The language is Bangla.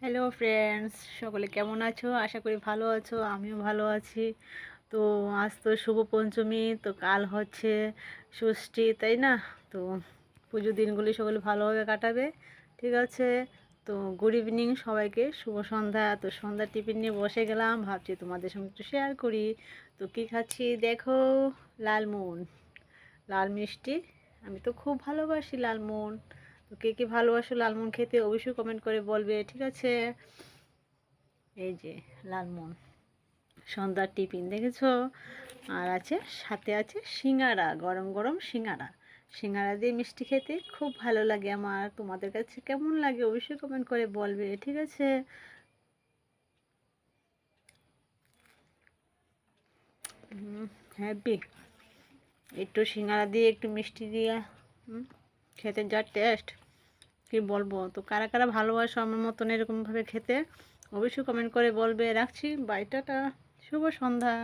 হ্যালো ফ্রেন্ডস, সকলে কেমন আছো? আশা করি ভালো আছো। আমিও ভালো আছি। তো আজ তো শুভ পঞ্চমী, তো কাল হচ্ছে ষষ্ঠী, তাই না? তো পুজো দিনগুলি সকলে ভালোভাবে কাটাবে, ঠিক আছে? তো গুড ইভিনিং সবাইকে, শুভ সন্ধ্যা। তো সন্ধ্যা টিফিন নিয়ে বসে গেলাম, ভাবছি তোমাদের সঙ্গে একটু শেয়ার করি। তো কী খাচ্ছি দেখো, লালমোহন, লাল মিষ্টি। আমি তো খুব ভালোবাসি লালমোহন। তো কে কে ভালোবাসো লালমোহন খেতে অবশ্যই কমেন্ট করে বলবে, ঠিক আছে? এই যে লালমোহন, সন্ধ্যার টিফিন দেখেছো। আর আছে, সাথে আছে সিঙ্গারা, গরম গরম সিঙ্গারা। সিঙ্গারা দিয়ে মিষ্টি খেতে খুব ভালো লাগে আমার। তোমাদের কাছে কেমন লাগে অবশ্যই কমেন্ট করে বলবে, ঠিক আছে? হ্যাপি, একটু সিঙ্গারা দিয়ে একটু মিষ্টি দিয়ে খেতে যা টেস্ট, কি বলবো। তো কারা কারা ভালোবাসো আমার মতন এরকমভাবে খেতে অবশ্যই কমেন্ট করে বলবে। রাখছি, বাই, টাটা, শুভ সন্ধ্যা।